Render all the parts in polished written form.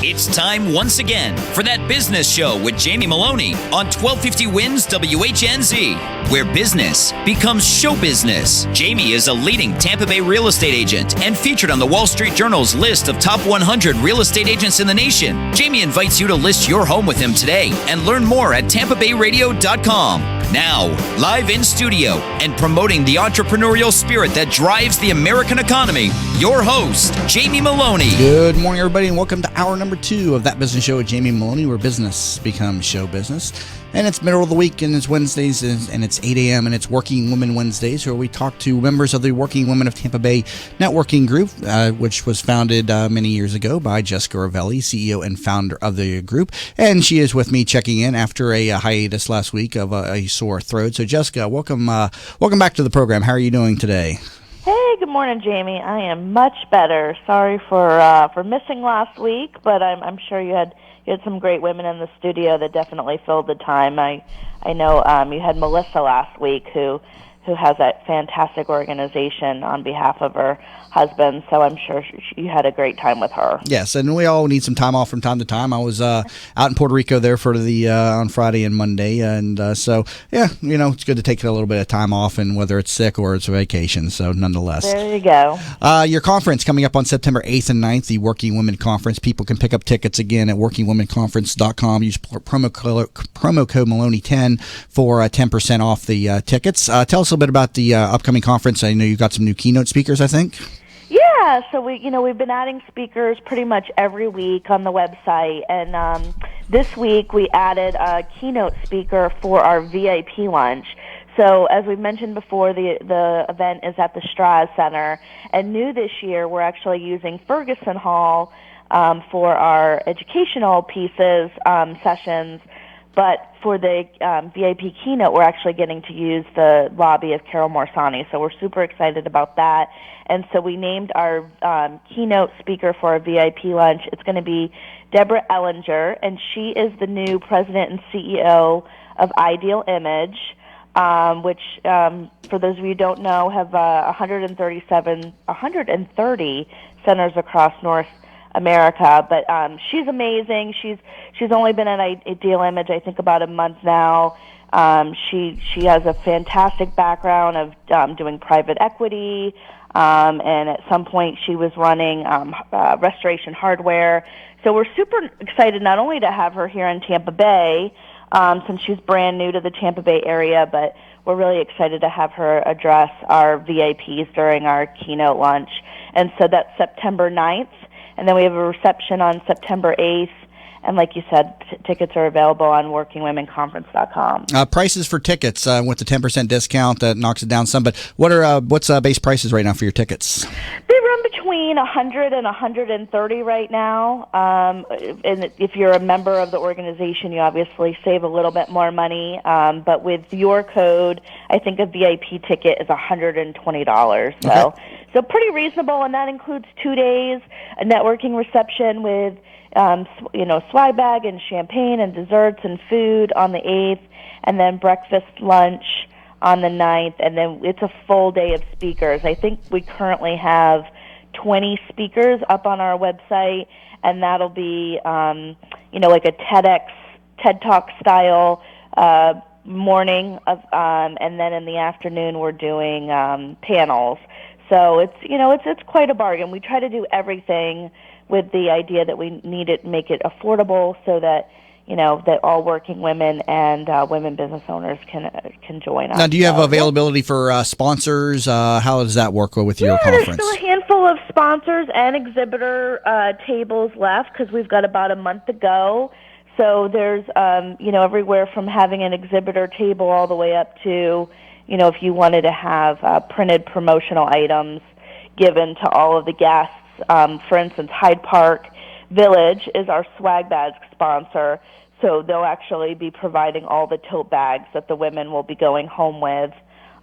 It's time once again for That Business Show with Jamie Maloney on 1250 Wins WHNZ, where business becomes show business. Jamie is a leading Tampa Bay real estate agent and featured on the Wall Street Journal's list of top 100 real estate agents in the nation. Jamie invites you to list your home with him today and learn more at tampabayradio.com. Now, live in studio and promoting the entrepreneurial spirit that drives the American economy, your host, Jamie Maloney. Good morning, everybody, and welcome to hour number 2 of That Business Show with Jamie Maloney, where business becomes show business. And it's middle of the week, and it's Wednesdays, and it's 8 a.m., and it's Working Women Wednesdays, where we talk to members of the Working Women of Tampa Bay networking group, which was founded many years ago by Jessica Ravelli, CEO and founder of the group. And she is with me checking in after a hiatus last week of a sore throat. So, Jessica, welcome back to the program. How are you doing today? Hey, good morning, Jamie. I am much better. Sorry for missing last week, but I'm sure you had some great women in the studio that definitely filled the time. I know you had Melissa last week who has that fantastic organization on behalf of her husband, so I'm sure you had a great time with her. Yes, and we all need some time off from time to time. I was out in Puerto Rico there for the on Friday and Monday, and so, yeah, it's good to take a little bit of time off, and whether it's sick or it's a vacation, so nonetheless. There you go. Your conference coming up on September 8th and 9th, the Working Women Conference. People can pick up tickets again at workingwomenconference.com. Use promo code Maloney10 for 10% off the tickets. Tell us a little bit about the upcoming conference. I know you got some new keynote speakers, I think. Yeah, so we've been adding speakers pretty much every week on the website, and this week we added a keynote speaker for our VIP lunch. So as we mentioned before, the event is at the Strickhouser Center, and new this year we're actually using Ferguson Hall for our educational pieces, sessions. But for the VIP keynote, we're actually getting to use the lobby of Carol Morsani, so we're super excited about that. And so we named our keynote speaker for our VIP lunch. It's going to be Deborah Ellinger, and she is the new president and CEO of Ideal Image, which, for those of you who don't know, have 130 centers across North America, but she's amazing. She's only been at Ideal Image, I think, about a month now. She has a fantastic background of doing private equity, and at some point she was running restoration hardware. So we're super excited not only to have her here in Tampa Bay, since she's brand new to the Tampa Bay area, but we're really excited to have her address our VIPs during our keynote lunch. And so that's September 9th. And then we have a reception on September 8th. And like you said, tickets are available on workingwomenconference.com. Prices for tickets with the 10% discount that knocks it down some. But what's base prices right now for your tickets? They run between $100 and $130 right now. And if you're a member of the organization, you obviously save a little bit more money. But with your code, I think a VIP ticket is $120. So pretty reasonable, and that includes 2 days, a networking reception with swag bag and champagne and desserts and food on the 8th, and then breakfast, lunch on the 9th, and then it's a full day of speakers. I think we currently have 20 speakers up on our website, and that'll be, like a TED Talk style morning of, and then in the afternoon we're doing panels. So it's quite a bargain. We try to do everything with the idea that we need to make it affordable so that that all working women and women business owners can join us. Now, do you have availability for sponsors? How does that work with your conference? There's still a handful of sponsors and exhibitor tables left because we've got about a month to go. So there's everywhere from having an exhibitor table all the way up to if you wanted to have printed promotional items given to all of the guests. For instance, Hyde Park Village is our swag bag sponsor, so they'll actually be providing all the tote bags that the women will be going home with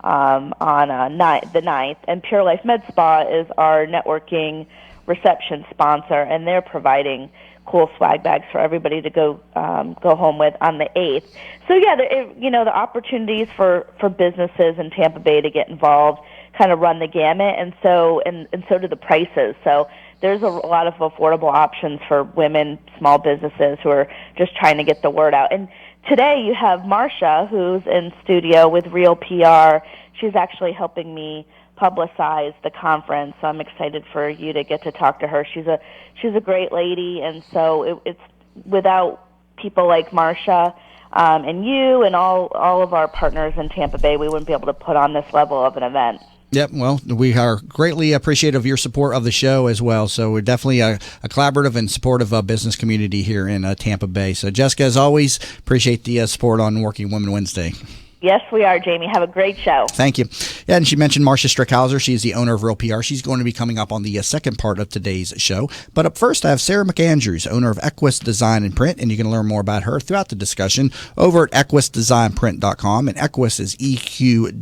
on the 9th. And Pure Life Med Spa is our networking reception sponsor, and they're providing cool swag bags for everybody to go home with on the 8th. So yeah, the opportunities for businesses in Tampa Bay to get involved kind of run the gamut, and so do the prices. So there's a lot of affordable options for women, small businesses who are just trying to get the word out. And today you have Marsha, who's in studio with Real PR. She's actually helping me publicize the conference, so I'm excited for you to get to talk to her. She's a great lady, and so it's without people like Marsha and you and all of our partners in Tampa Bay, we wouldn't be able to put on this level of an event. Yep. Well, we are greatly appreciative of your support of the show as well. So we're definitely a collaborative and supportive business community here in Tampa Bay. So Jessica, as always, appreciate the support on Working Women Wednesday. Yes, we are, Jamie. Have a great show. Thank you. Yeah, and she mentioned Marsha Strickhouser. She's the owner of Real PR. She's going to be coming up on the second part of today's show. But up first, I have Sarah McAndrews, owner of Equus Design and Print, and you can learn more about her throughout the discussion over at equusdesignprint.com. And Equus is EQWS,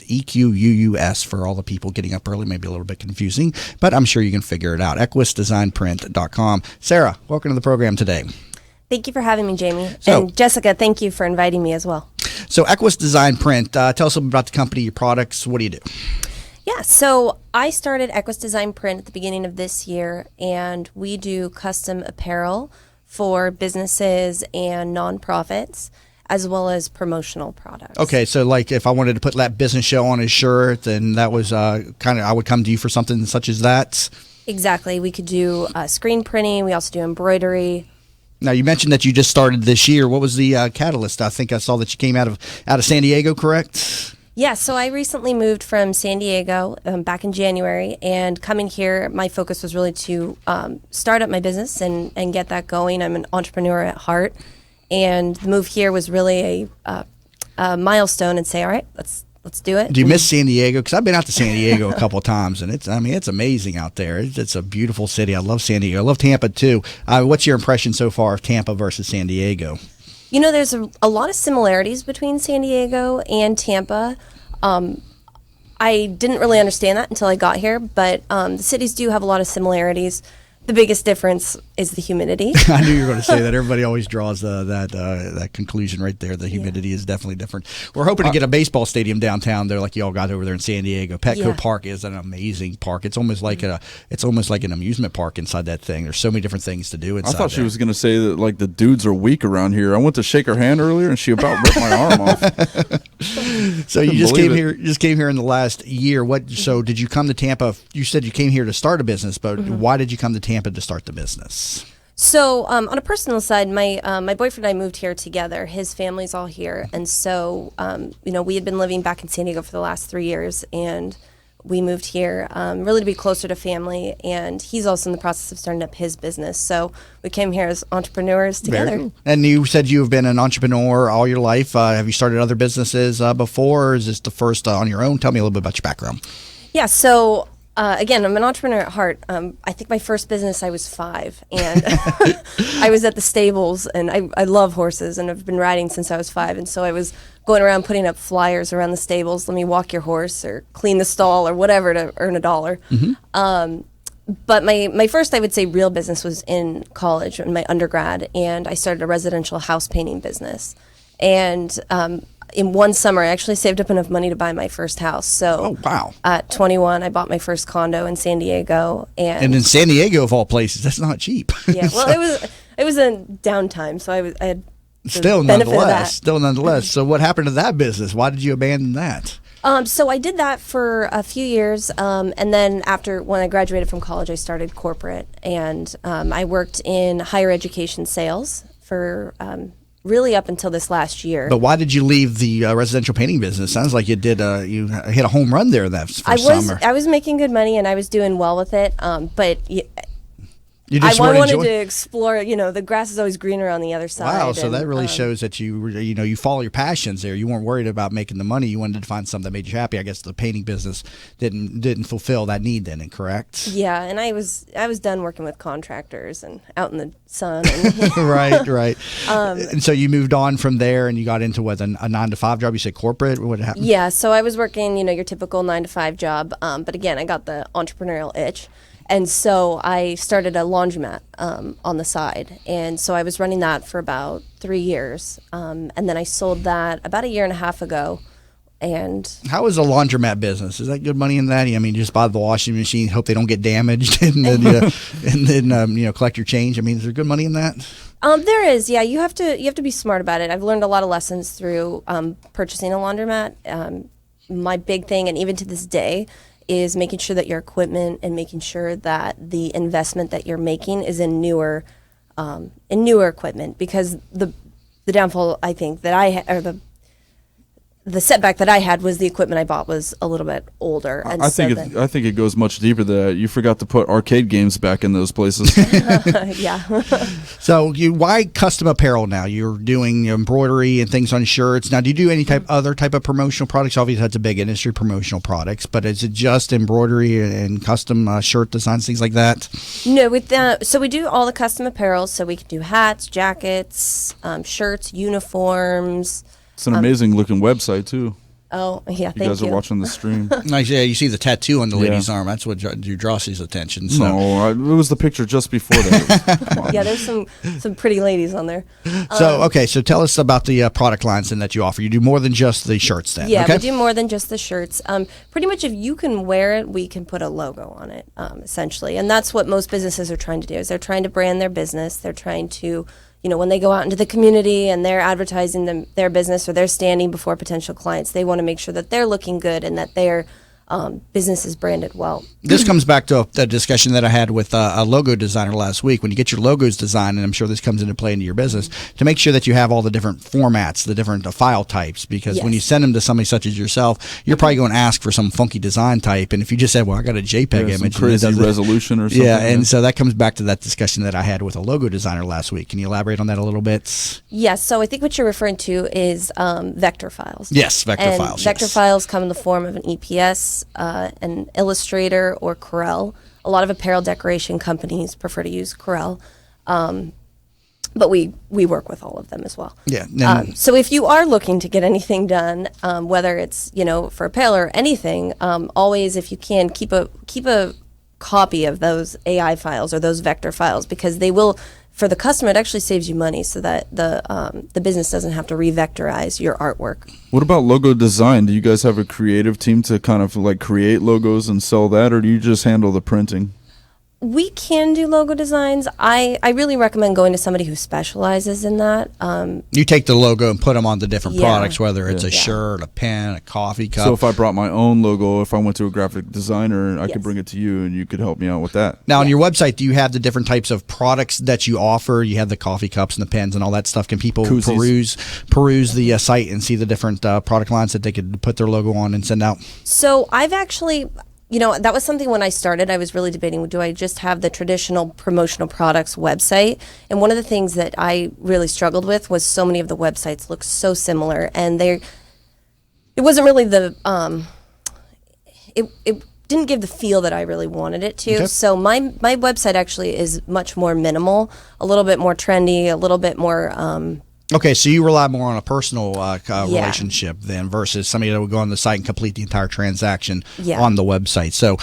EQUUS for all the people getting up early. Maybe a little bit confusing, but I'm sure you can figure it out. equusdesignprint.com. Sarah, welcome to the program today. Thank you for having me, Jamie. And Jessica, thank you for inviting me as well. So Equus Design Print, tell us a little about the company, your products. What do you do? Yeah, so I started Equus Design Print at the beginning of this year, and we do custom apparel for businesses and nonprofits, as well as promotional products. Okay, so like if I wanted to put that business show on his shirt, then that was kind of, I would come to you for something such as that? Exactly. We could do screen printing. We also do embroidery. Now, you mentioned that you just started this year. What was the catalyst? I think I saw that you came out of San Diego, correct? Yeah, so I recently moved from San Diego back in January, and coming here, my focus was really to start up my business and get that going. I'm an entrepreneur at heart, and the move here was really a milestone and say, all right, let's do it. Do you miss San Diego? Because I've been out to San Diego a couple of times, and it's amazing out there. It's a beautiful city. I love San Diego. I love Tampa, too. What's your impression so far of Tampa versus San Diego? You know, there's a lot of similarities between San Diego and Tampa. I didn't really understand that until I got here, but the cities do have a lot of similarities. The biggest difference is the humidity. I knew you were going to say that. Everybody always draws that conclusion right there. The humidity is definitely different. We're hoping to get a baseball stadium downtown there, like you all got over there in San Diego. Petco Park is an amazing park. It's almost like an amusement park inside that thing. There's so many different things to do inside. I thought she was going to say that like the dudes are weak around here. I went to shake her hand earlier, and she about ripped my arm off. So you just came here. Just came here in the last year. So did you come to Tampa? You said you came here to start a business, but why did you come to Tampa to start the business? So on a personal side, my boyfriend and I moved here together. His family's all here, and so we had been living back in San Diego for the last 3 years, and we moved here really to be closer to family. And he's also in the process of starting up his business, so we came here as entrepreneurs together. Very cool. And you said you've been an entrepreneur all your life. Have you started other businesses before, or is this the first on your own? Tell me a little bit about your background. Yeah, so again, I'm an entrepreneur at heart. I think my first business, I was 5, and I was at the stables, and I love horses, and I've been riding since I was 5, and so I was going around putting up flyers around the stables, let me walk your horse, or clean the stall, or whatever to earn $1. Mm-hmm. But my first, I would say, real business was in college, in my undergrad, and I started a residential house painting business. And in one summer, I actually saved up enough money to buy my first house. So, wow. At 21, I bought my first condo in San Diego, and in San Diego of all places, that's not cheap. Yeah, well, it was a downtime, so I had still nonetheless. So, what happened to that business? Why did you abandon that? So I did that for a few years, and then when I graduated from college, I started corporate, and I worked in higher education sales for really up until this last year. But why did you leave the residential painting business? Sounds like you did. You hit a home run there that first summer. I was making good money and I was doing well with it. But I wanted to explore. The grass is always greener on the other side. Wow, so that really shows that you follow your passions there. You weren't worried about making the money. You wanted to find something that made you happy. I guess the painting business didn't fulfill that need then, correct? Yeah, and I was done working with contractors and out in the sun. And right. And so you moved on from there, and you got into a 9-to-5 job. You said corporate. What happened? Yeah, so I was working, your typical 9-to-5 job. But again, I got the entrepreneurial itch. And so I started a laundromat on the side. And so I was running that for about 3 years. And then I sold that about a year and a half ago And how is a laundromat business? Is that good money in that? I mean, you just buy the washing machine, hope they don't get damaged, and then collect your change. I mean, is there good money in that? There is, yeah. You have to be smart about it. I've learned a lot of lessons through purchasing a laundromat. My big thing, and even to this day, is making sure that your equipment and making sure that the investment that you're making is in newer equipment. Because the downfall, I think, that the setback that I had was the equipment I bought was a little bit older. And I think it goes much deeper than that. You forgot to put arcade games back in those places. Yeah. So why custom apparel now? You're doing embroidery and things on shirts. Now, do you do any other type of promotional products? Obviously, that's a big industry, promotional products. But is it just embroidery and custom shirt designs, things like that? No, so we do all the custom apparel. So we can do hats, jackets, shirts, uniforms. It's an amazing looking website too. Oh, yeah, thank you. You guys are watching the stream. Nice, yeah. You see the tattoo on the lady's arm. That's what draws his attention. So. No, it was the picture just before that. Come on. Yeah, there's some pretty ladies on there. So tell us about the product lines then that you offer. You do more than just the shirts then. Yeah, okay? we do more than just the shirts. Pretty much if you can wear it, we can put a logo on it, essentially. And that's what most businesses are trying to do, is they're trying to brand their business. They're trying to, when they go out into the community and they're advertising their business or they're standing before potential clients, they want to make sure that they're looking good and that their business is branded well. This comes back to the discussion that I had with a logo designer last week. When you get your logos designed, and I'm sure this comes into play into your business, to make sure that you have all the different formats, the different file types, because when you send them to somebody such as yourself, you're probably going to ask for some funky design type. And if you just said, well, I got a JPEG image. Some crazy resolution or something. Yeah, and so that comes back to that discussion that I had with a logo designer last week. Can you elaborate on that a little bit? Yes, so I think what you're referring to is vector files. Yes, vector files. Vector files come in the form of an EPS, an Illustrator, or Corel. A lot of apparel decoration companies prefer to use Corel, but we work with all of them as well. Yeah. So if you are looking to get anything done, whether it's for apparel or anything, always, if you can, keep a copy of those AI files or those vector files, because they will. For the customer, it actually saves you money, so that the business doesn't have to re-vectorize your artwork. What about logo design? Do you guys have a creative team to kind of create logos and sell that, or do you just handle the printing? We can do logo designs. I really recommend going to somebody who specializes in that. You take the logo and put them on the different products, whether it's a shirt, a pen, a coffee cup. So if I brought my own logo, if I went to a graphic designer, I could bring it to you and you could help me out with that. Now, on your website, do you have the different types of products that you offer? You have the coffee cups and the pens and all that stuff. Can people peruse the site and see the different product lines that they could put their logo on and send out? So I've actually... that was something when I started, I was really debating, do I just have the traditional promotional products website? And one of the things that I really struggled with was so many of the websites look so similar, and it wasn't really it didn't give the feel that I really wanted it to. Okay. So my website actually is much more minimal, a little bit more trendy, a little bit more... Okay, so you rely more on a personal relationship then versus somebody that would go on the site and complete the entire transaction on the website. So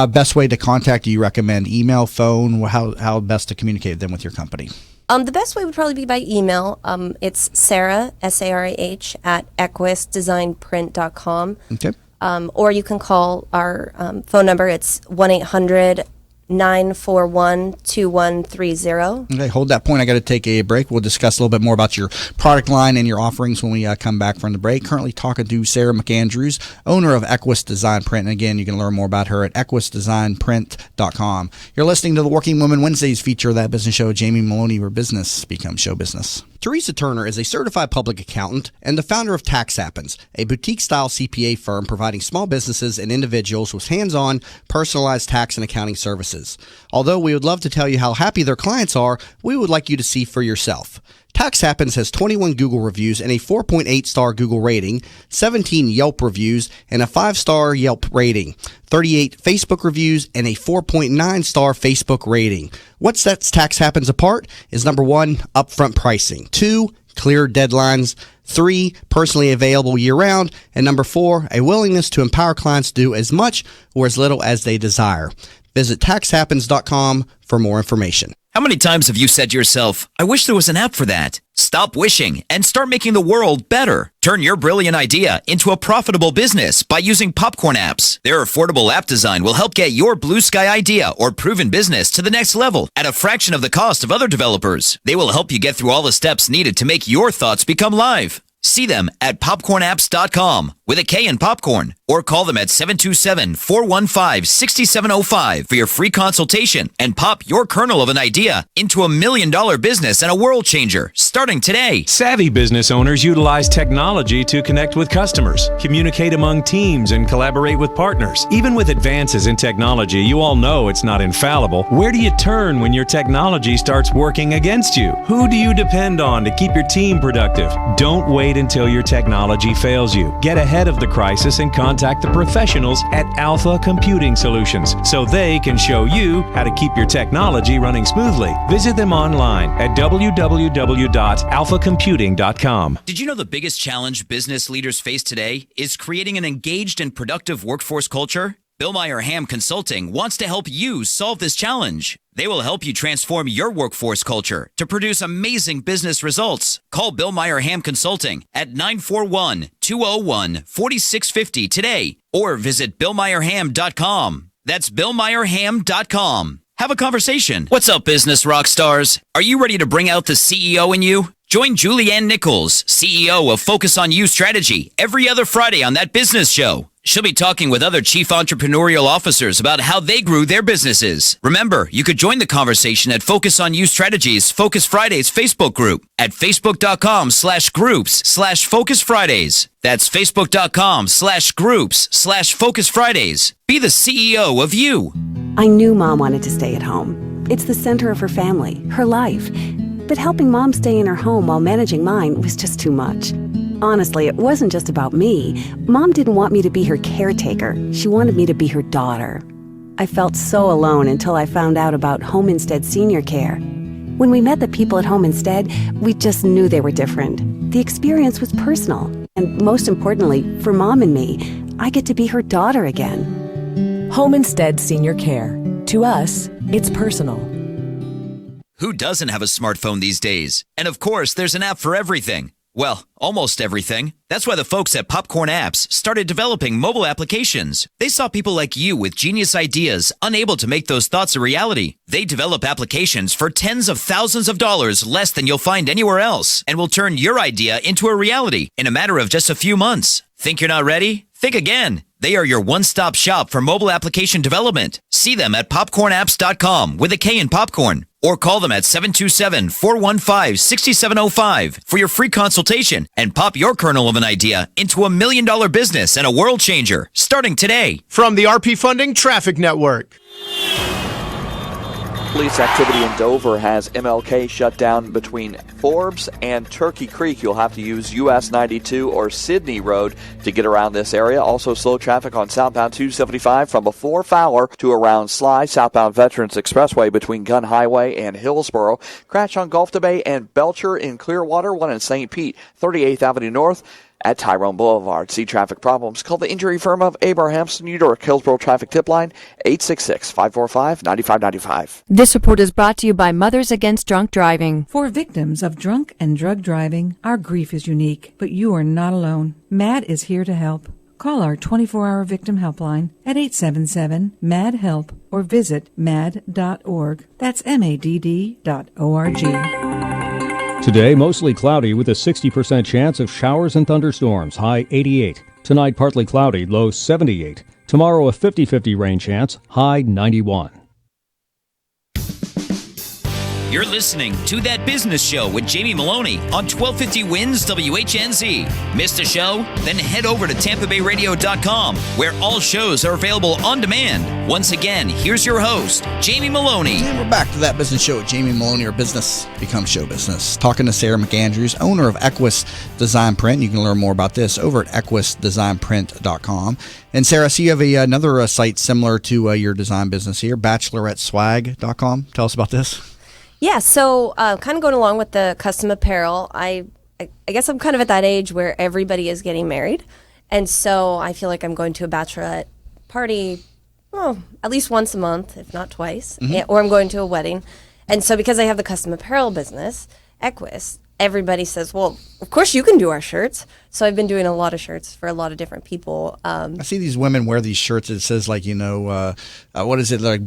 best way to contact you recommend email, phone, how best to communicate then with your company? The best way would probably be by email. It's Sarah, S-A-R-A-H, at equusdesignprint.com. Okay. Or you can call our phone number. It's 1-800-941-2130. Okay, hold that point. I got to take a break. We'll discuss a little bit more about your product line and your offerings when we come back from the break. Currently talking to Sarah McAndrews, owner of Equus Design Print. And again, you can learn more about her at equusdesignprint.com. You're listening to the Working Woman Wednesdays feature of That Business Show, Jamie Maloney, where business becomes show business. Teresa Turner is a certified public accountant and the founder of Tax Happens, a boutique-style CPA firm providing small businesses and individuals with hands-on, personalized tax and accounting services. Although we would love to tell you how happy their clients are, we would like you to see for yourself. Tax Happens has 21 Google reviews and a 4.8-star Google rating, 17 Yelp reviews and a 5-star Yelp rating, 38 Facebook reviews and a 4.9-star Facebook rating. What sets Tax Happens apart is number 1, upfront pricing, 2, clear deadlines, 3, personally available year-round, and number 4, a willingness to empower clients to do as much or as little as they desire. Visit taxhappens.com for more information. How many times have you said to yourself, I wish there was an app for that? Stop wishing and start making the world better. Turn your brilliant idea into a profitable business by using Popcorn apps. Their affordable app design will help get your blue sky idea or proven business to the next level at a fraction of the cost of other developers. They will help you get through all the steps needed to make your thoughts become live. See them at popcornapps.com with a K in popcorn, or call them at 727-415-6705 for your free consultation and pop your kernel of an idea into $1 million business and a world changer starting today. Savvy business owners utilize technology to connect with customers, communicate among teams, and collaborate with partners. Even with advances in technology, you all know it's not infallible. Where do you turn when your technology starts working against you? Who do you depend on to keep your team productive? Don't wait until your technology fails you. Get ahead of the crisis and contact the professionals at Alpha Computing Solutions so they can show you how to keep your technology running smoothly. Visit them online at www.alphacomputing.com. Did you know the biggest challenge business leaders face today is creating an engaged and productive workforce culture? Bill Meyer Ham Consulting wants to help you solve this challenge. They will help you transform your workforce culture to produce amazing business results. Call Bill Meyer Ham Consulting at 941-201-4650 today or visit BillMeyerHam.com. That's BillMeyerHam.com. Have a conversation. What's up, business rock stars? Are you ready to bring out the CEO in you? Join Julianne Nichols, CEO of Focus on You Strategy, every other Friday on That Business Show. She'll be talking with other chief entrepreneurial officers about how they grew their businesses. Remember, you could join the conversation at Focus on You Strategies Focus Fridays Facebook group at facebook.com/groups/Focus Fridays. That's facebook.com/groups/Focus Fridays. Be the CEO of you. I knew Mom wanted to stay at home. It's the center of her family, her life. But helping Mom stay in her home while managing mine was just too much. Honestly, it wasn't just about me. Mom didn't want me to be her caretaker. She wanted me to be her daughter. I felt so alone until I found out about Home Instead Senior Care. When we met the people at Home Instead, we just knew they were different. The experience was personal. And most importantly, for Mom and me, I get to be her daughter again. Home Instead Senior Care. To us, it's personal. Who doesn't have a smartphone these days? And of course, there's an app for everything. Well, almost everything. That's why the folks at Popcorn Apps started developing mobile applications. They saw people like you with genius ideas, unable to make those thoughts a reality. They develop applications for tens of thousands of dollars less than you'll find anywhere else, and will turn your idea into a reality in a matter of just a few months. Think you're not ready? Think again. They are your one-stop shop for mobile application development. See them at popcornapps.com with a K in popcorn, or call them at 727-415-6705 for your free consultation and pop your kernel of an idea into $1 million business and a world changer starting today. From the RP Funding Traffic Network. Police activity in Dover has MLK shut down between Forbes and Turkey Creek. You'll have to use US 92 or Sydney Road to get around this area. Also slow traffic on southbound 275 from before Fowler to around Sly. Southbound Veterans Expressway between Gun Highway and Hillsboro. Crash on Gulf to Bay and Belcher in Clearwater. One in St. Pete, 38th Avenue North. At Tyrone Boulevard. See traffic problems? Call the injury firm of Abrahamson, New York. Hillsborough Traffic Tip Line, 866-545-9595. This report is brought to you by Mothers Against Drunk Driving. For victims of drunk and drug driving, our grief is unique, but you are not alone. MAD is here to help. Call our 24-hour victim helpline at 877-MAD-HELP or visit mad.org. That's MADD.org. Today, mostly cloudy with a 60% chance of showers and thunderstorms, high 88. Tonight, partly cloudy, low 78. Tomorrow, a 50-50 rain chance, high 91. You're listening to That Business Show with Jamie Maloney on 1250 Wins WHNZ. Missed a show? Then head over to TampaBayRadio.com, where all shows are available on demand. Once again, here's your host, Jamie Maloney. And we're back to That Business Show with Jamie Maloney, where business becomes show business. Talking to Sarah McAndrews, owner of Equus Design Print. You can learn more about this over at EquusDesignPrint.com. And Sarah, I see you have another site similar to your design business here, BacheloretteSwag.com. Tell us about this. Yeah, so kind of going along with the custom apparel, I guess I'm kind of at that age where everybody is getting married. And so I feel like I'm going to a bachelorette party at least once a month, if not twice, or I'm going to a wedding. And so because I have the custom apparel business, Equus, everybody says, well, of course you can do our shirts. So I've been doing a lot of shirts for a lot of different people. I see these women wear these shirts. It says like, what is it, like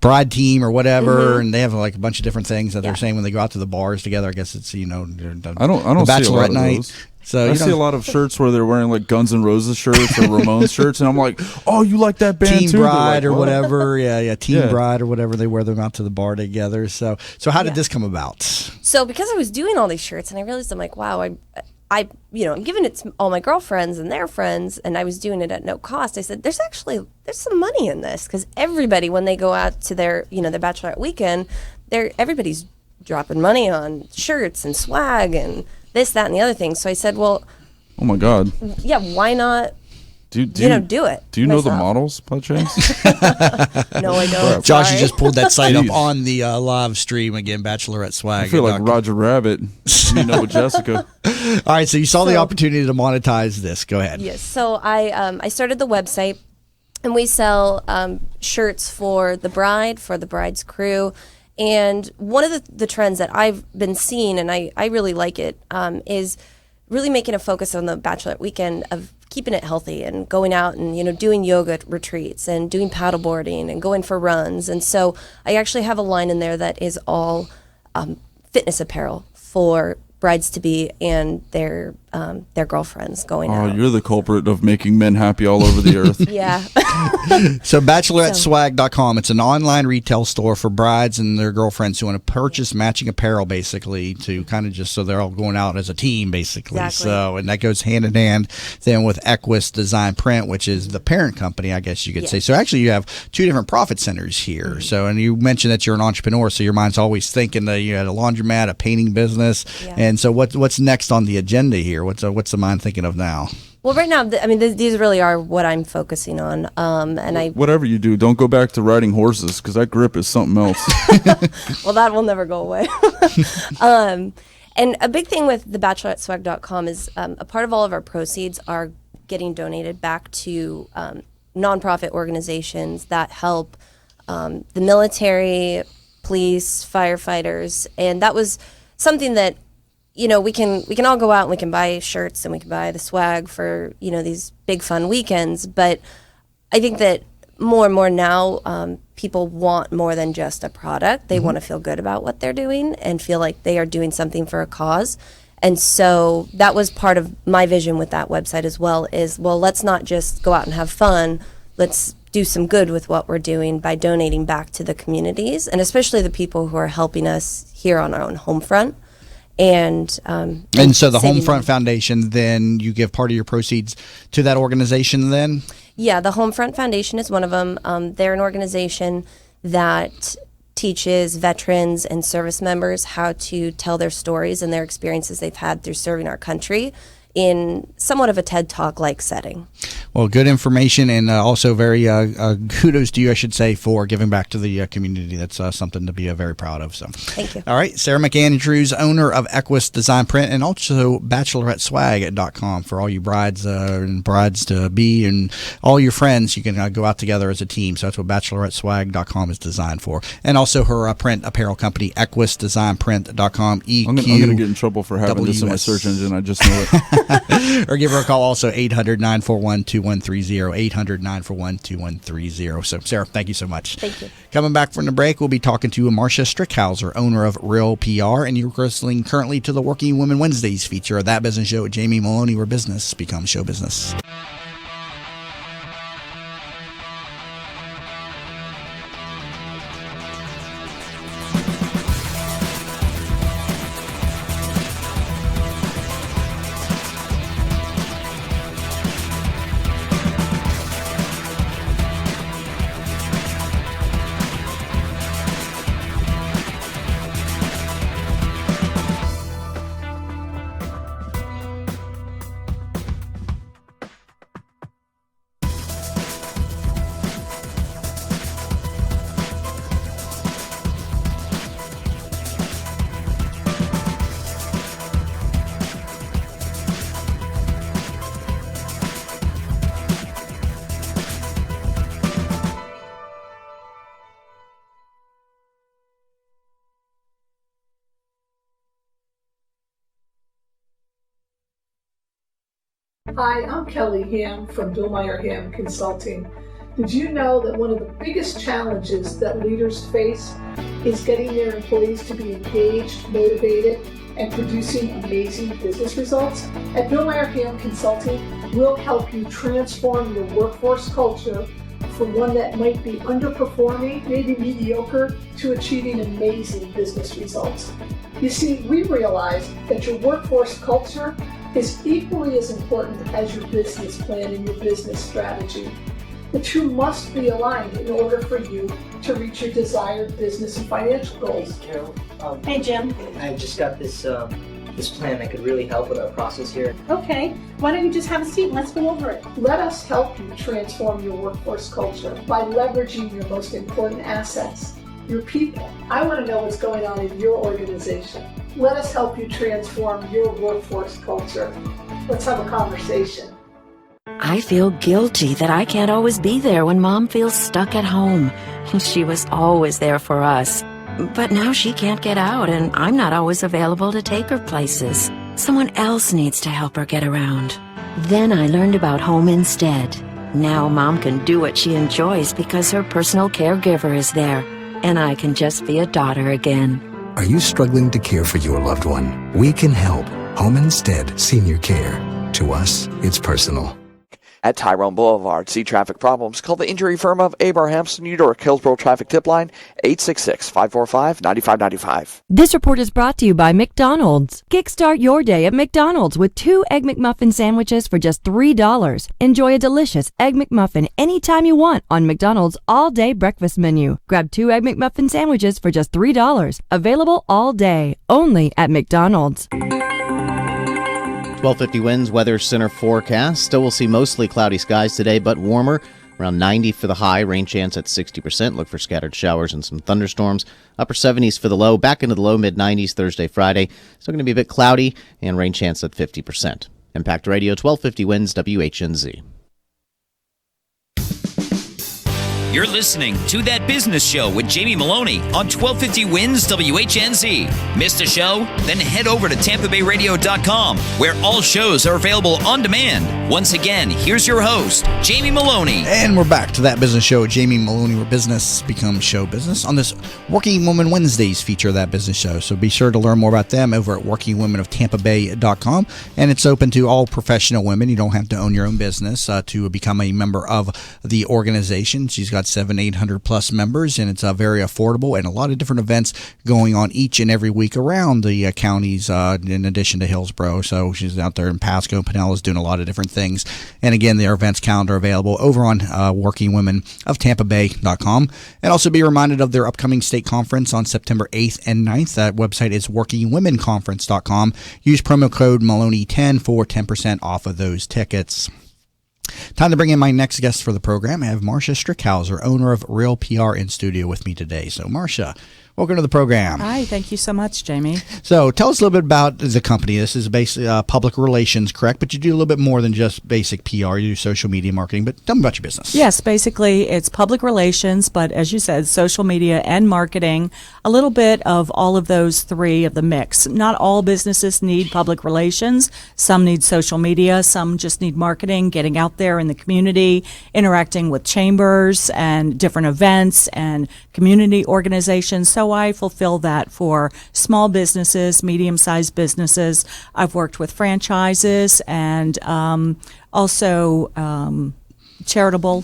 bride team or whatever, and they have like a bunch of different things that they're saying when they go out to the bars together. I guess it's I don't the see a lot bachelorette of night. those. So I see a lot of shirts where they're wearing like Guns N' Roses shirts or Ramones shirts, and I'm like, oh, you like that band Team too? Bride like, or what? whatever. Yeah, Team Bride or whatever. They wear them out to the bar together. So how did this come about? So because I was doing all these shirts and I realized I'm like, wow, I'm giving it to all my girlfriends and their friends, and I was doing it at no cost. I said, there's some money in this, because everybody, when they go out to their bachelorette weekend, everybody's dropping money on shirts and swag and this, that, and the other thing. So I said, well, oh my God, yeah, why not? Do it. Do you know the models by chance? No, I don't. Josh, you just pulled that site up on the live stream again, Bachelorette Swag. I feel like Roger Rabbit, with Jessica. All right, so you saw the opportunity to monetize this. Go ahead. Yes, so I started the website, and we sell shirts for the bride, for the bride's crew. And one of the trends that I've been seeing, and I really like it, is really making a focus on the bachelorette weekend of keeping it healthy and going out and doing yoga retreats and doing paddleboarding and going for runs. And so I actually have a line in there that is all fitness apparel for brides-to-be and their girlfriends going out. Oh, you're the culprit of making men happy all over the earth. Yeah. So bacheloretteswag.com, it's an online retail store for brides and their girlfriends who want to purchase matching apparel, basically, to kind of just so they're all going out as a team, basically. Exactly. So, and that goes hand in hand then with Equus Design Print, which is the parent company, I guess you could say. So actually you have two different profit centers here. Mm-hmm. So, and you mentioned that you're an entrepreneur, so your mind's always thinking that you had a laundromat, a painting business. Yeah. And so what's next on the agenda here? What's the mind thinking of now? Well, right now, these really are what I'm focusing on. Whatever you do, don't go back to riding horses, because that grip is something else. Well, that will never go away. And a big thing with the bacheloretteswag.com is a part of all of our proceeds are getting donated back to nonprofit organizations that help the military, police, firefighters, and that was something that we can all go out and we can buy shirts and we can buy the swag for these big fun weekends. But I think that more and more now people want more than just a product. They want to feel good about what they're doing and feel like they are doing something for a cause. And so that was part of my vision with that website as well, is, well, let's not just go out and have fun. Let's do some good with what we're doing by donating back to the communities, and especially the people who are helping us here on our own home front. And so the Homefront Foundation, then you give part of your proceeds to that organization then? Yeah, the Homefront Foundation is one of them. They're an organization that teaches veterans and service members how to tell their stories and their experiences they've had through serving our country in somewhat of a TED Talk-like setting. Well, good information, and also very kudos to you, I should say, for giving back to the community. That's something to be very proud of. So, thank you. All right, Sarah McAndrews, owner of Equus Design Print, and also bacheloretteswag.com for all you brides and brides-to-be and all your friends. You can go out together as a team. So that's what bacheloretteswag.com is designed for. And also her print apparel company, equusdesignprint.com, EQ. I'm going to get in trouble for having this in my search engine. I just know it. Or give her a call also, 800-941-2130, 800-941-2130. So, Sarah, thank you so much. Thank you. Coming back from the break, we'll be talking to Marsha Strickhouser, owner of Real PR, and you're listening currently to the Working Women Wednesdays feature of That Business Show with Jamie Maloney, where business becomes show business. Hi, I'm Kelly Ham from Bill Meyer Ham Consulting. Did you know that one of the biggest challenges that leaders face is getting their employees to be engaged, motivated, and producing amazing business results? At Bill Meyer Ham Consulting, we'll help you transform your workforce culture from one that might be underperforming, maybe mediocre, to achieving amazing business results. You see, we realize that your workforce culture is equally as important as your business plan and your business strategy. The two must be aligned in order for you to reach your desired business and financial goals. Carol, hey Jim. I just got this plan that could really help with our process here. Okay, why don't you just have a seat and let's go over it. Let us help you transform your workforce culture by leveraging your most important assets, your people. I want to know what's going on in your organization. Let us help you transform your workforce culture. Let's have a conversation. I feel guilty that I can't always be there when Mom feels stuck at home. She was always there for us. But now she can't get out, and I'm not always available to take her places. Someone else needs to help her get around. Then I learned about Home Instead. Now Mom can do what she enjoys because her personal caregiver is there, and I can just be a daughter again. Are you struggling to care for your loved one? We can help. Home Instead Senior Care. To us, it's personal. At Tyrone Boulevard, see traffic problems? Call the injury firm of Abrahamson, New York. Hillsborough Traffic Tip Line, 866-545-9595. This report is brought to you by McDonald's. Kickstart your day at McDonald's with 2 Egg McMuffin sandwiches for just $3. Enjoy a delicious Egg McMuffin anytime you want on McDonald's all-day breakfast menu. Grab 2 Egg McMuffin sandwiches for just $3. Available all day, only at McDonald's. 1250 winds, weather center forecast. Still will see mostly cloudy skies today, but warmer. Around 90 for the high, rain chance at 60%. Look for scattered showers and some thunderstorms. Upper 70s for the low, back into the low mid-90s Thursday, Friday. Still going to be a bit cloudy and rain chance at 50%. Impact Radio, 1250 winds, WHNZ. You're listening to That Business Show with Jamie Maloney on 1250 Wins WHNZ. Missed a show? Then head over to TampaBayRadio.com, where all shows are available on demand. Once again, here's your host, Jamie Maloney. And we're back to That Business Show with Jamie Maloney, where business becomes show business, on this Working Woman Wednesdays feature of That Business Show. So be sure to learn more about them over at WorkingWomenOfTampaBay.com. And it's open to all professional women. You don't have to own your own business to become a member of the organization. She's got 700-800 plus members, and it's very affordable, and a lot of different events going on each and every week around the counties in addition to Hillsborough. So she's out there in Pasco. Pinellas doing a lot of different things. And again, their events calendar available over on WorkingWomenOfTampaBay.com. And also be reminded of their upcoming state conference on September 8th and 9th. That website is WorkingWomenConference.com. Use promo code Maloney10 for 10% off of those tickets. Time to bring in my next guest for the program. I have Marsha Strickhouser, owner of Real PR, in studio with me today. So, Marsha, welcome to the program. Hi, thank you so much, Jamie. So tell us a little bit about the company. This is basically public relations, correct? But you do a little bit more than just basic PR. You do social media marketing. But tell me about your business. Yes, basically it's public relations, but as you said, social media and marketing, a little bit of all of those three of the mix. Not all businesses need public relations. Some need social media. Some just need marketing, getting out there in the community, interacting with chambers and different events and community organizations. So I fulfill that for small businesses, medium-sized businesses. I've worked with franchises and also charitable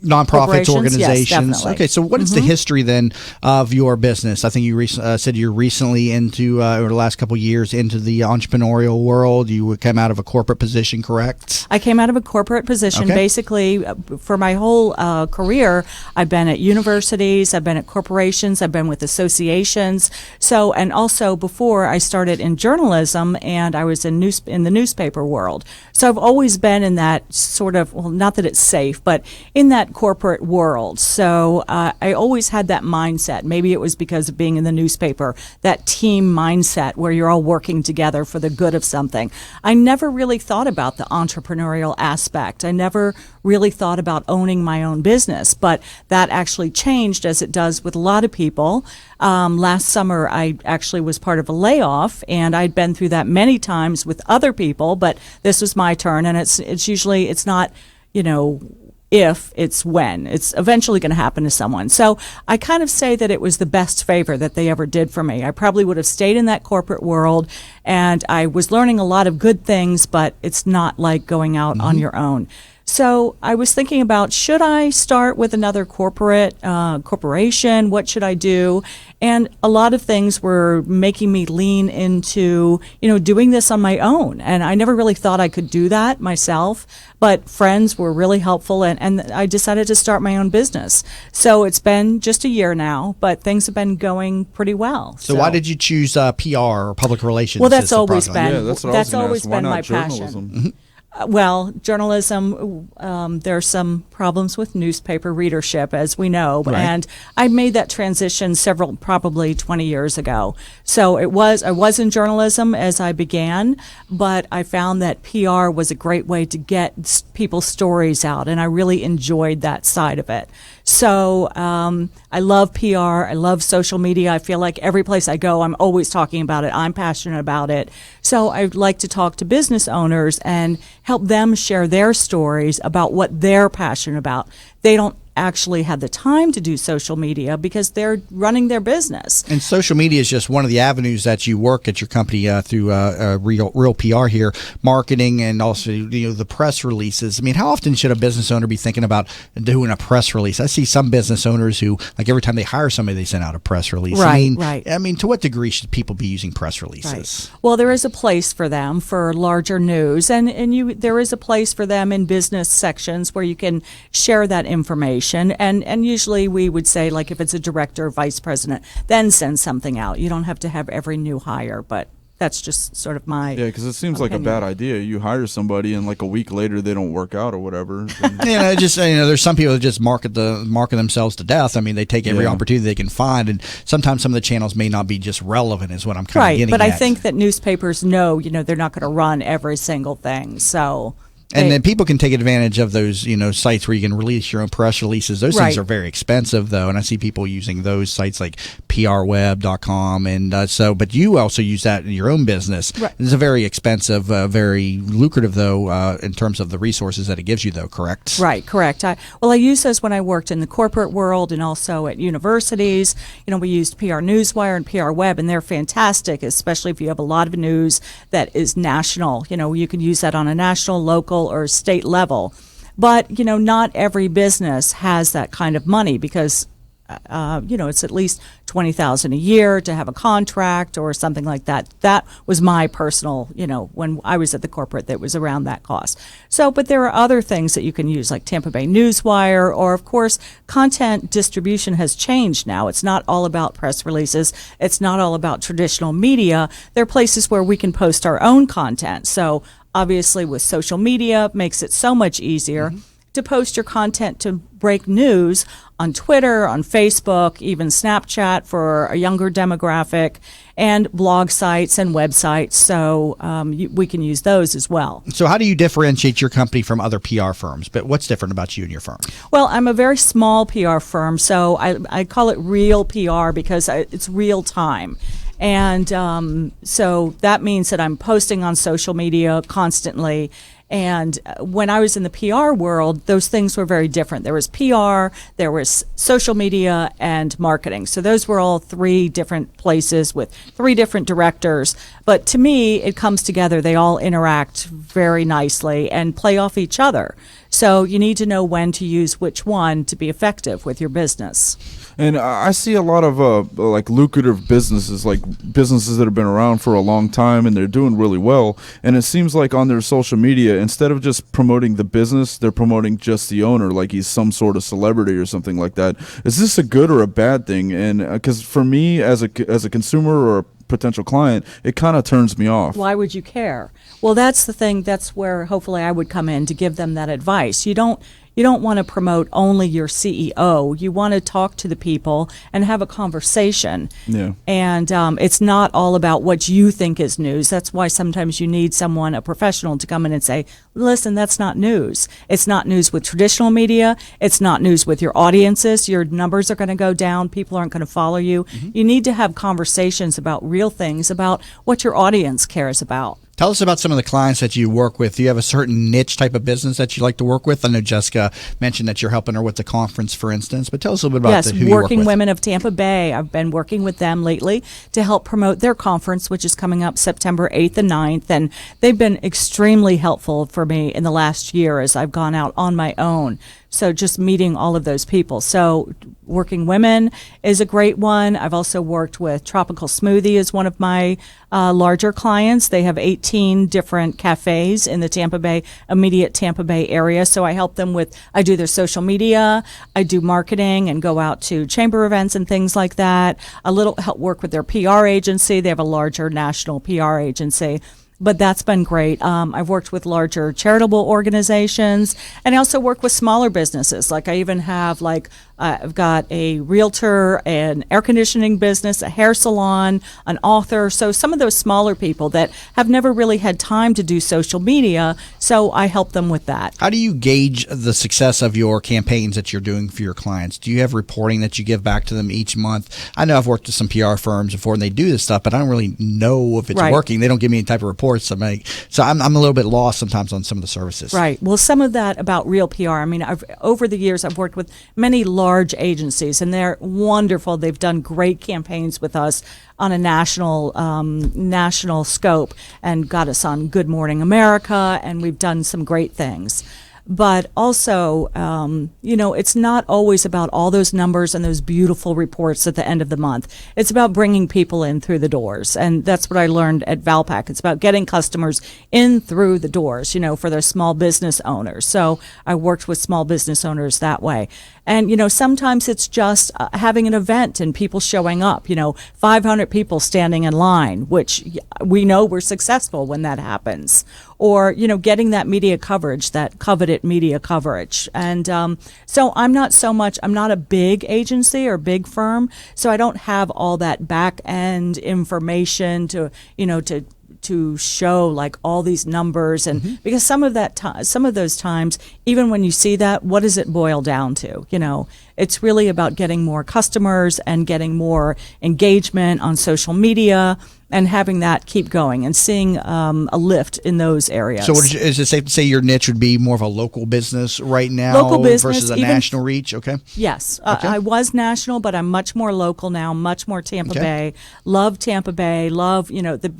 nonprofits, organizations. Yes, okay, so what is the history then of your business? I think you said you're recently into, over the last couple of years, into the entrepreneurial world. You came out of a corporate position, correct? I came out of a corporate position. Okay. Basically, for my whole career, I've been at universities, I've been at corporations, I've been with associations. So, and also before I started in journalism, and I was in the newspaper world. So I've always been in that sort of, well, not that it's safe, but in that that corporate world. So I always had that mindset. Maybe it was because of being in the newspaper, that team mindset where you're all working together for the good of something. I never really thought about the entrepreneurial aspect. I never really thought about owning my own business, but that actually changed, as it does with a lot of people. Last summer, I actually was part of a layoff, and I'd been through that many times with other people, but this was my turn, and it's usually, it's not, if, it's when. It's eventually going to happen to someone. So I kind of say that it was the best favor that they ever did for me. I probably would have stayed in that corporate world, and I was learning a lot of good things, but it's not like going out on your own. So I was thinking about, should I start with another corporation? What should I do? And a lot of things were making me lean into, doing this on my own. And I never really thought I could do that myself, but friends were really helpful, and I decided to start my own business. So it's been just a year now, but things have been going pretty well. So why did you choose PR or public relations? Well, that's always been, Yeah, that's what I was gonna ask. Why been my not journalism? passion. Well, journalism, there are some problems with newspaper readership, as we know, Right. and I made that transition probably 20 years ago. So I was in journalism as I began, but I found that PR was a great way to get people's stories out, and I really enjoyed that side of it. So I love PR. I love social media. I feel like every place I go, I'm always talking about it. I'm passionate about it. So I like to talk to business owners and help them share their stories about what they're passionate about. They don't actually have the time to do social media because they're running their business. And social media is just one of the avenues that you work at your company through real PR here, marketing, and also the press releases. I mean, how often should a business owner be thinking about doing a press release? I see some business owners who, like, every time they hire somebody, they send out a press release. Right. I mean, to what degree should people be using press releases? Right. Well, there is a place for them for larger news, and there is a place for them in business sections where you can share that information. And usually we would say, like, if it's a director or vice president, then send something out. You don't have to have every new hire, but that's just sort of my because it seems like a bad idea. You hire somebody and like a week later they don't work out or whatever. There's some people that just market themselves to death. I mean, they take every opportunity they can find, and sometimes some of the channels may not be just relevant, is what I'm kind of getting at. But I think that newspapers know, they're not going to run every single thing, so. And then people can take advantage of those, sites where you can release your own press releases. Those things are very expensive, though, and I see people using those sites like prweb.com, and but you also use that in your own business. Right. It's a very expensive, very lucrative, though, in terms of the resources that it gives you, though. Correct? Right. Correct. I used those when I worked in the corporate world and also at universities. We used PR Newswire and PR Web, and they're fantastic, especially if you have a lot of news that is national. You can use that on a national, local, or state level. But, not every business has that kind of money because, it's at least $20,000 a year to have a contract or something like that. That was my personal, when I was at the corporate, that was around that cost. So, but there are other things that you can use, like Tampa Bay Newswire, or of course, content distribution has changed now. It's not all about press releases. It's not all about traditional media. There are places where we can post our own content. So, obviously, with social media, makes it so much easier to post your content to break news on Twitter, on Facebook, even Snapchat for a younger demographic, and blog sites and websites. So we can use those as well. So how do you differentiate your company from other PR firms? But what's different about you and your firm? Well, I'm a very small PR firm, so I call it real PR because it's real time. And so that means that I'm posting on social media constantly. And when I was in the PR world, those things were very different. There was PR, there was social media, and marketing. So those were all three different places with three different directors. But to me, it comes together. They all interact very nicely and play off each other. So you need to know when to use which one to be effective with your business. And I see a lot of like lucrative businesses, like businesses that have been around for a long time and they're doing really well. And it seems like on their social media, instead of just promoting the business, they're promoting just the owner, like he's some sort of celebrity or something like that. Is this a good or a bad thing? And because for me, as a consumer or a potential client, it kind of turns me off. Why would you care? Well, that's the thing. That's where hopefully I would come in to give them that advice. You don't you don't want to promote only your CEO. You want to talk to the people and have a conversation. Yeah. And it's not all about what you think is news. That's why sometimes you need someone, a professional, to come in and say, listen, that's not news. It's not news with traditional media. It's not news with your audiences. Your numbers are going to go down. People aren't going to follow you. You need to have conversations about real things, about what your audience cares about. Tell us about some of the clients that you work with. Do you have a certain niche type of business that you like to work with? I know Jessica mentioned that you're helping her with the conference, for instance, but tell us a little bit about who you work with. Working Women of Tampa Bay. I've been working with them lately to help promote their conference, which is coming up September 8th and 9th, and they've been extremely helpful for me in the last year as I've gone out on my own. So just meeting all of those people. So Working Women is a great one. I've also worked with Tropical Smoothie is one of my larger clients. They have 18 different cafes in the immediate Tampa Bay area. So I help them I do their social media, I do marketing and go out to chamber events and things like that. A little help work with their PR agency. They have a larger national PR agency. But that's been great. I've worked with larger charitable organizations, and I also work with smaller businesses. Like I even have I've got a realtor, an air conditioning business, a hair salon, an author. So some of those smaller people that have never really had time to do social media, so I help them with that. How do you gauge the success of your campaigns that you're doing for your clients? Do you have reporting that you give back to them each month? I know I've worked with some PR firms before, and they do this stuff, but I don't really know if it's working. They don't give me any type of reports. So I'm a little bit lost sometimes on some of the services. Right. Well, some of that about real PR. I mean, over the years, I've worked with many large agencies, and they're wonderful. They've done great campaigns with us on a national scope and got us on Good Morning America, and we've done some great things. But also, it's not always about all those numbers and those beautiful reports at the end of the month. It's about bringing people in through the doors. And that's what I learned at Valpak. It's about getting customers in through the doors, for their small business owners. So I worked with small business owners that way. And, sometimes it's just having an event and people showing up, 500 people standing in line, which we know we're successful when that happens. Or, getting that media coverage, that coveted media coverage. And so I'm not a big agency or big firm, so I don't have all that back end information to show like all these numbers. And because some of those times, even when you see that, what does it boil down to? It's really about getting more customers and getting more engagement on social media and having that keep going and seeing a lift in those areas. So is it safe to say your niche would be more of a local business right now versus a national reach? Okay. Yes. Okay. I was national, but I'm much more local now, much more Tampa Bay. Love Tampa Bay. Love,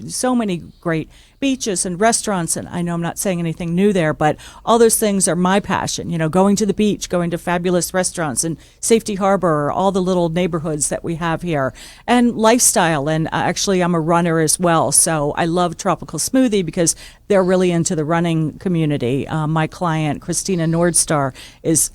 so many great beaches and restaurants, and I know I'm not saying anything new there, but all those things are my passion. Going to the beach, going to fabulous restaurants and Safety Harbor, all the little neighborhoods that we have here, and lifestyle. And actually, I'm a runner as well, so I love Tropical Smoothie because they're really into the running community. My client, Christina Nordstar,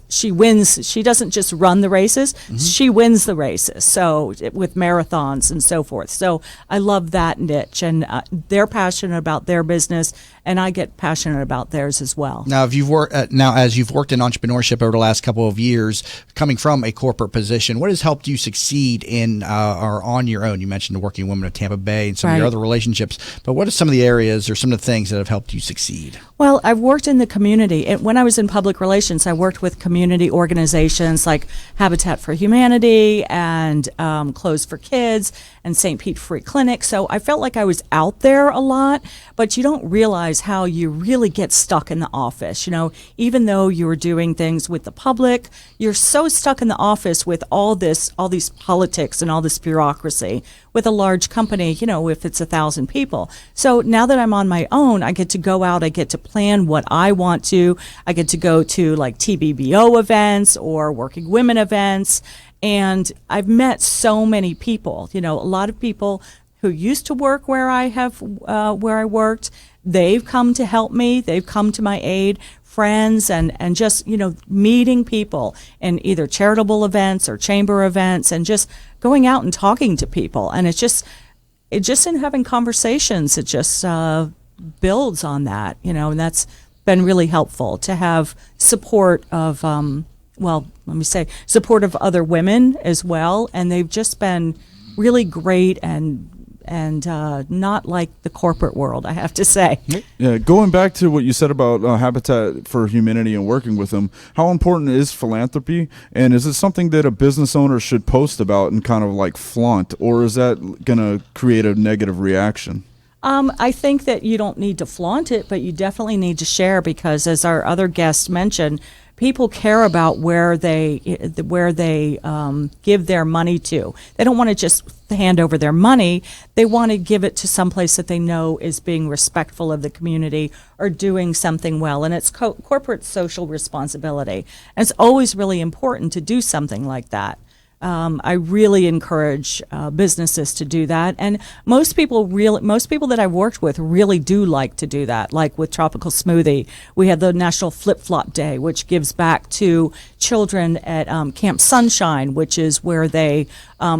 she wins. She doesn't just run the races; she wins the races. So with marathons and so forth. So I love that niche, and they're passionate about their business, and I get passionate about theirs as well. Now, as you've worked in entrepreneurship over the last couple of years, coming from a corporate position, what has helped you succeed in or on your own? You mentioned the Working Women of Tampa Bay and some of your other relationships, but what are some of the areas or some of the things that have helped you succeed? Well, I've worked in the community. When I was in public relations, I worked with community organizations like Habitat for Humanity and Clothes for Kids and St. Pete Free Clinic. So I felt like I was out there a lot, but you don't realize how you really get stuck in the office. Even though you're doing things with the public, you're so stuck in the office with all these politics and all this bureaucracy. With a large company, if it's 1,000 people. So now that I'm on my own, I get to go out, I get to plan what I want to. I get to go to like TBBO events or Working Women events. And I've met so many people, a lot of people who used to work where I worked. They've come to help me. They've come to my aid. Friends and just, meeting people in either charitable events or chamber events and just going out and talking to people. And it's just in having conversations, it just builds on that, and been really helpful to have support of, support of other women as well. And they've just been really great and not like the corporate world, I have to say. Yeah, going back to what you said about Habitat for Humanity and working with them, how important is philanthropy? And is it something that a business owner should post about and kind of like flaunt, or is that going to create a negative reaction? I think that you don't need to flaunt it, but you definitely need to share, because as our other guest mentioned, people care about where they give their money to. They don't want to just hand over their money. They want to give it to someplace that they know is being respectful of the community or doing something well. And it's corporate social responsibility. And it's always really important to do something like that. I really encourage businesses to do that, and most people that I've worked with really do like to do that. Like with Tropical Smoothie, we had the National Flip Flop Day, which gives back to children at Camp Sunshine, which is where they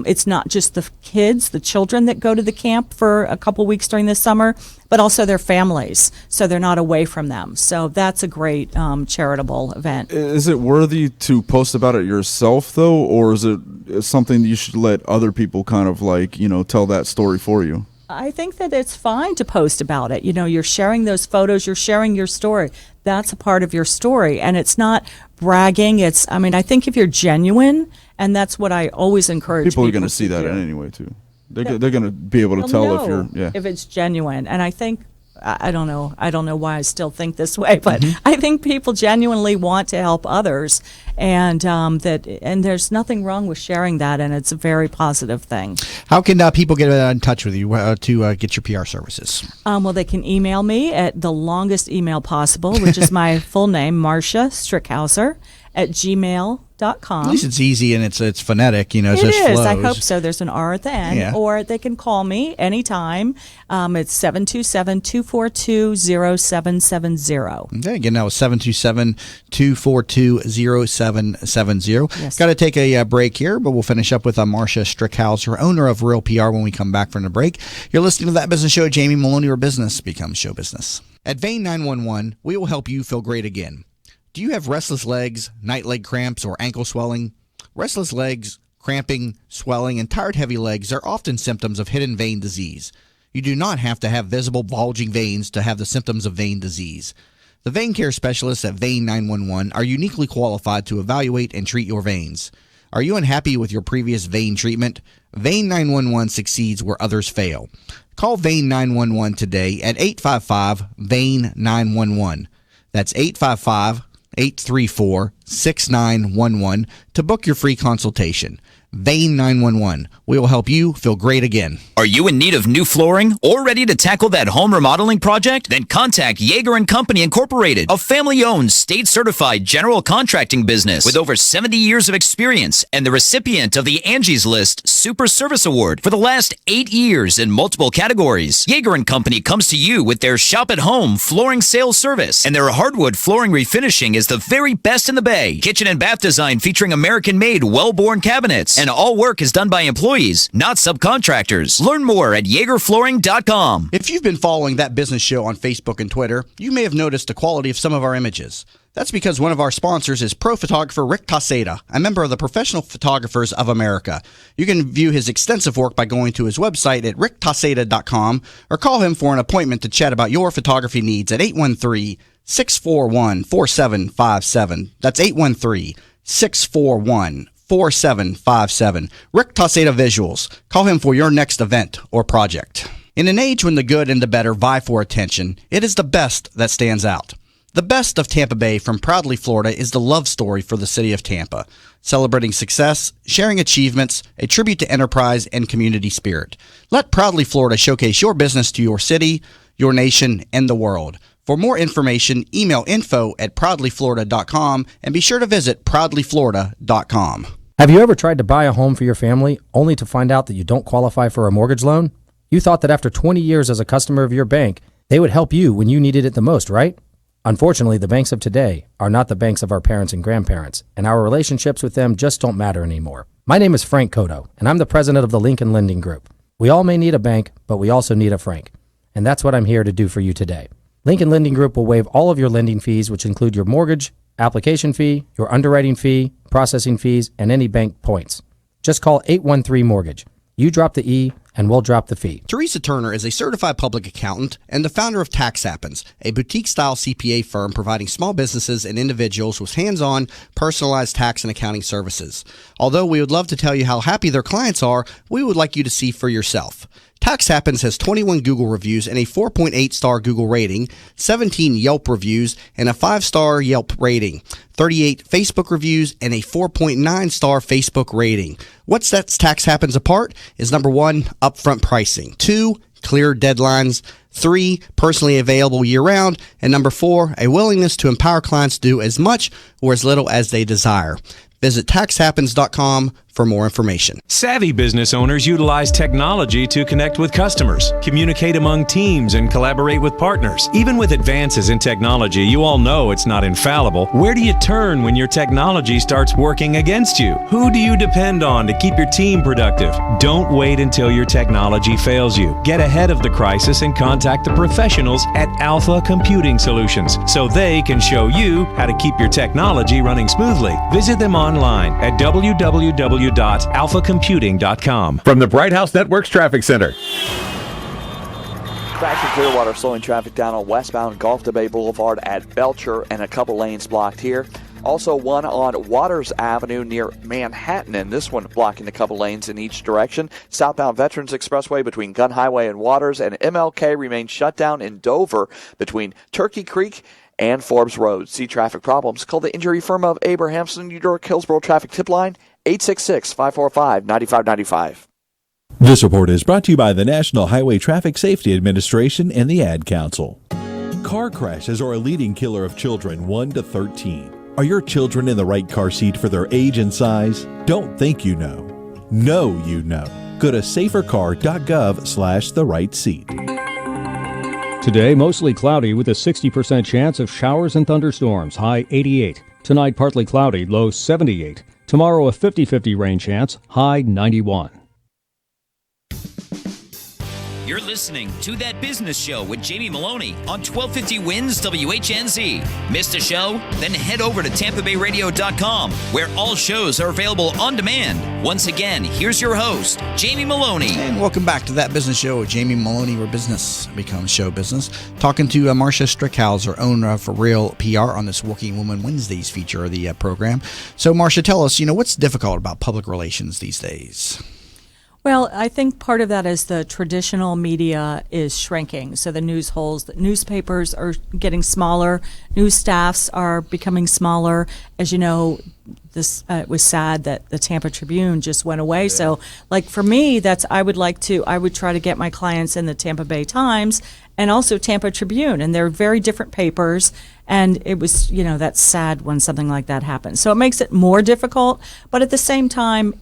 it's not just the kids, the children that go to the camp for a couple weeks during the summer, but also their families, so they're not away from them. So that's a great charitable event. Is it worthy to post about it yourself, though, or is it something that you should let other people kind of like, tell that story for you? I think that it's fine to post about it. You're sharing those photos, you're sharing your story. That's a part of your story, and it's not bragging. I think if you're genuine, and that's what I always encourage people are going to see that anyway, too. They're going to be able to tell tell if it's genuine. And I think, I don't know why I still think this way, but I think people genuinely want to help others, and there's nothing wrong with sharing that, and it's a very positive thing. How can people get in touch with you to get your PR services? Well, they can email me at the longest email possible, which is my full name, Marsha Strickhouser, at gmail.com. At least it's easy and it's phonetic, It just is. flows. I hope so. There's an R at the end. Yeah. Or they can call me anytime. It's 727-242-0770. Okay, again, that was 727-242-0770. Yes. Got to take a break here, but we'll finish up with Marsha Strickhouser, owner of Real PR, when we come back from the break. You're listening to That Business Show. Jamie Maloney, where business becomes show business. At Vein 911, we will help you feel great again. Do you have restless legs, night leg cramps, or ankle swelling? Restless legs, cramping, swelling, and tired heavy legs are often symptoms of hidden vein disease. You do not have to have visible bulging veins to have the symptoms of vein disease. The vein care specialists at Vein 911 are uniquely qualified to evaluate and treat your veins. Are you unhappy with your previous vein treatment? Vein 911 succeeds where others fail. Call Vein 911 today at 855-VEIN-911. That's 855-834-6911 to book your free consultation. Vein 911. We will help you feel great again. Are you in need of new flooring or ready to tackle that home remodeling project? Then contact Yeager & Company Incorporated, a family-owned, state-certified general contracting business with over 70 years of experience and the recipient of the Angie's List Super Service Award for the last 8 years in multiple categories. Yeager & Company comes to you with their shop-at-home flooring sales service, and their hardwood flooring refinishing is the very best in the Bay. Kitchen and bath design featuring American-made, well-born cabinets, and all work is done by employees, not subcontractors. Learn more at YeagerFlooring.com. If you've been following That Business Show on Facebook and Twitter, you may have noticed the quality of some of our images. That's because one of our sponsors is pro photographer Rick Taseda, a member of the Professional Photographers of America. You can view his extensive work by going to his website at ricktaseda.com or call him for an appointment to chat about your photography needs at 813-641-4757. That's 813-641-4757. Rick Taseda Visuals. Call him for your next event or project. In an age when the good and the better vie for attention, it is the best that stands out. The best of Tampa Bay from Proudly Florida is the love story for the city of Tampa, celebrating success, sharing achievements, a tribute to enterprise and community spirit. Let Proudly Florida showcase your business to your city, your nation, and the world. For more information, email info@proudlyflorida.com and be sure to visit proudlyflorida.com. Have you ever tried to buy a home for your family only to find out that you don't qualify for a mortgage loan? You thought that after 20 years as a customer of your bank, they would help you when you needed it the most, right? Unfortunately, the banks of today are not the banks of our parents and grandparents, and our relationships with them just don't matter anymore. My name is Frank Cotto, and I'm the president of the Lincoln Lending Group. We all may need a bank, but we also need a Frank, and that's what I'm here to do for you today. Lincoln Lending Group will waive all of your lending fees, which include your mortgage, application fee, your underwriting fee, processing fees, and any bank points. Just call 813-MORTGAGE. You drop the E, and we'll drop the fee. Teresa Turner is a certified public accountant and the founder of Tax Happens, a boutique-style CPA firm providing small businesses and individuals with hands-on, personalized tax and accounting services. Although we would love to tell you how happy their clients are, we would like you to see for yourself. Tax Happens has 21 Google reviews and a 4.8-star Google rating, 17 Yelp reviews, and a 5-star Yelp rating, 38 Facebook reviews, and a 4.9-star Facebook rating. What sets Tax Happens apart is number 1, upfront pricing, 2, clear deadlines, 3, personally available year-round, and number 4, a willingness to empower clients to do as much or as little as they desire. Visit taxhappens.com for more information. Savvy business owners utilize technology to connect with customers, communicate among teams, and collaborate with partners. Even with advances in technology, you all know it's not infallible. Where do you turn when your technology starts working against you? Who do you depend on to keep your team productive? Don't wait until your technology fails you. Get ahead of the crisis and contact the professionals at Alpha Computing Solutions so they can show you how to keep your technology running smoothly. Visit them online at www.alphacomputing.com. From the Bright House Networks Traffic Center. Crash in Clearwater slowing traffic down on westbound Gulf to Bay Boulevard at Belcher and a couple lanes blocked here. Also one on Waters Avenue near Manhattan, and this one blocking a couple lanes in each direction. Southbound Veterans Expressway between Gun Highway and Waters, and MLK remains shut down in Dover between Turkey Creek and Forbes Road. See traffic problems? Call the injury firm of Abrahamson, New York, Hillsborough Traffic Tip Line, 866-545-9595. This report is brought to you by the National Highway Traffic Safety Administration and the Ad Council. Car crashes are a leading killer of children 1 to 13. Are your children in the right car seat for their age and size? Don't think you know. Know you know. Go to safercar.gov/the right seat. Today, mostly cloudy with a 60% chance of showers and thunderstorms, high 88. Tonight, partly cloudy, low 78. Tomorrow, a 50-50 rain chance, high 91. You're listening to That Business Show with Jamie Maloney on 1250 Wins WHNZ. Missed a show? Then head over to TampaBayRadio.com, where all shows are available on demand. Once again, here's your host, Jamie Maloney. And welcome back to That Business Show with Jamie Maloney, where business becomes show business. Talking to Marsha Strickhouser, owner of For Real PR, on this Working Woman Wednesdays feature of the program. So, Marsha, tell us, what's difficult about public relations these days? Well, I think part of that is the traditional media is shrinking. So the news holes, the newspapers are getting smaller, news staffs are becoming smaller. As you know, this it was sad that the Tampa Tribune just went away. Yeah. So, like for me, I would try to get my clients in the Tampa Bay Times and also Tampa Tribune, and they're very different papers. And it was, that's sad when something like that happens. So it makes it more difficult, but at the same time,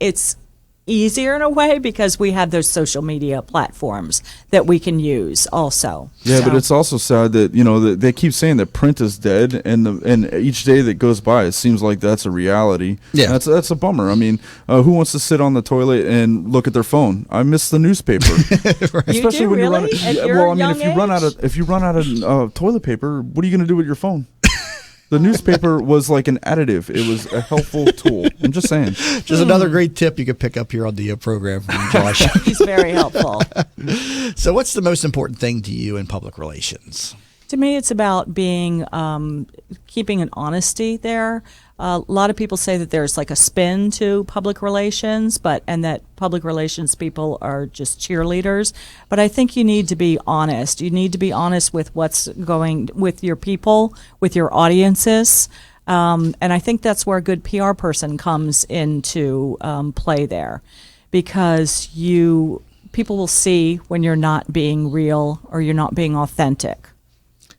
it's easier in a way because we have those social media platforms that we can use also. Yeah, but it's also sad that they keep saying that print is dead, and each day that goes by, it seems like that's a reality. Yeah, that's a bummer. I mean, who wants to sit on the toilet and look at their phone? I miss the newspaper, right. Especially when really? if you run out of toilet paper, what are you going to do with your phone? The newspaper was like an additive. It was a helpful tool. I'm just saying. Just another great tip you could pick up here on the program from Josh. He's very helpful. So what's the most important thing to you in public relations? To me, it's about being keeping an honesty there. A lot of people say that there's like a spin to public relations, and that public relations people are just cheerleaders. But I think you need to be honest. You need to be honest with what's going with your people, with your audiences. And I think that's where a good PR person comes into play there, because people will see when you're not being real or you're not being authentic.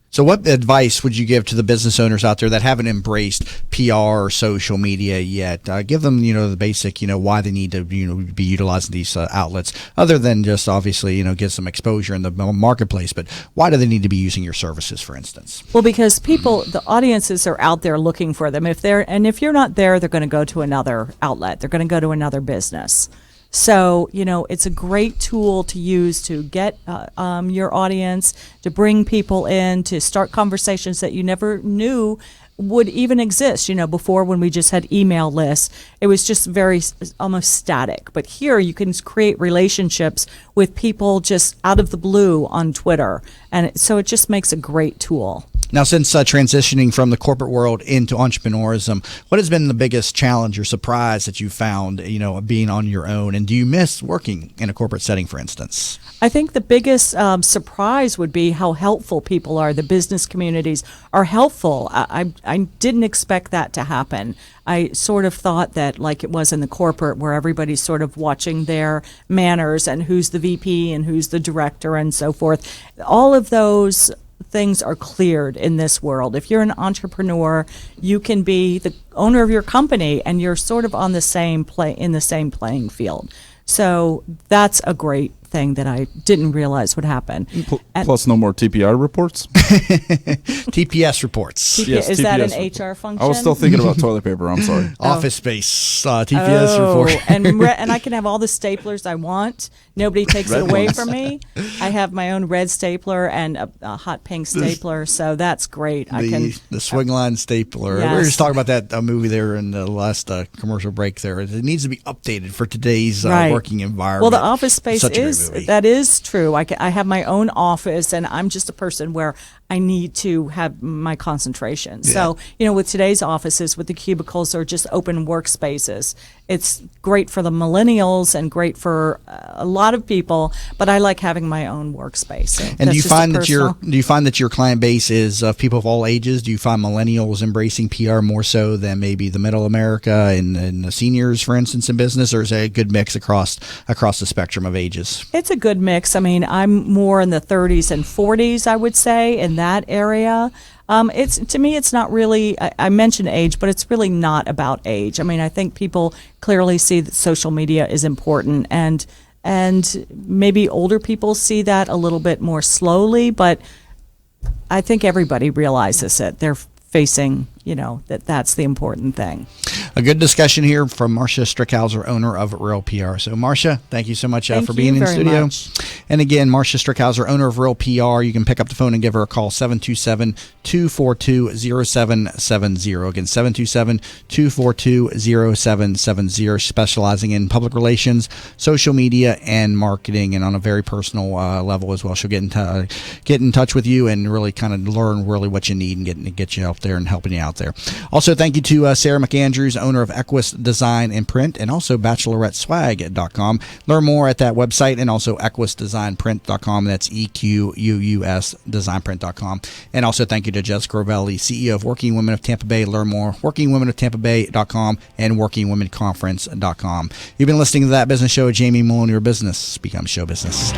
So what advice would you give to the business owners out there that haven't embraced PR or social media yet? Give them, the basic, why they need to, be utilizing these outlets, other than just obviously, get some exposure in the marketplace. But why do they need to be using your services, for instance? Well, because the audiences are out there looking for them. If you're not there, they're going to go to another outlet. They're going to go to another business. So, it's a great tool to use to get your audience, to bring people in, to start conversations that you never knew would even exist. Before, when we just had email lists, it was just very almost static. But here you can create relationships with people just out of the blue on Twitter. And so it just makes a great tool. Now, since transitioning from the corporate world into entrepreneurism, what has been the biggest challenge or surprise that you found, being on your own? And do you miss working in a corporate setting, for instance? I think the biggest surprise would be how helpful people are. The business communities are helpful. I didn't expect that to happen. I sort of thought that, like it was in the corporate, where everybody's sort of watching their manners and who's the VP and who's the director and so forth. All of those things are cleared in this world. If you're an entrepreneur, you can be the owner of your company, and you're sort of on the same playing field. So that's a great thing that I didn't realize would happen. Plus, no more TPI reports. TPS reports. Yes, is TPS that an reports. HR function? I was still thinking about toilet paper. I'm sorry. Office space TPS report. and I can have all the staplers I want. Nobody takes it away from me. I have my own red stapler and a hot pink stapler, so that's great. The swing line stapler. Yes. We were just talking about that movie there in the last commercial break there. It needs to be updated for today's working environment. Well, the Office Space that is true. I have my own office, and I'm just a person where I need to have my concentration. Yeah. So, with today's offices, with the cubicles or just open workspaces, it's great for the millennials and great for a lot of people, but I like having my own workspace. So and do you find that your client base is of people of all ages? Do you find millennials embracing PR more so than maybe the middle America and the seniors, for instance, in business, or is it a good mix across the spectrum of ages? It's a good mix. I mean, I'm more in the 30s and 40s, I would say, in that area. To me, it's not really, I mentioned age, but it's really not about age. I mean, I think people clearly see that social media is important, and maybe older people see that a little bit more slowly, but I think everybody realizes it. They're facing, that's the important thing. A good discussion here from Marsha Strickhouser, owner of Real PR. So, Marsha, thank you so much for being in studio. Much. And again, Marsha Strickhouser, owner of Real PR. You can pick up the phone and give her a call, 727-242-0770. Again, 727-242-0770. Specializing in public relations, social media, and marketing, and on a very personal level as well. She'll get in touch with you and really kind of learn really what you need and get you out there and helping you out there. Also, thank you to Sarah McAndrews, owner of Equus Design and Print, and also bacheloretteswag.com. Learn more at that website, and also equusdesignprint.com. That's EQUUS designprint.com. And also thank you to Jessica Rovelli, CEO of Working Women of Tampa Bay. Learn more, workingwomenoftampabay.com and workingwomenconference.com. You've been listening to That Business Show with Jamie Maloney, where business becomes show business.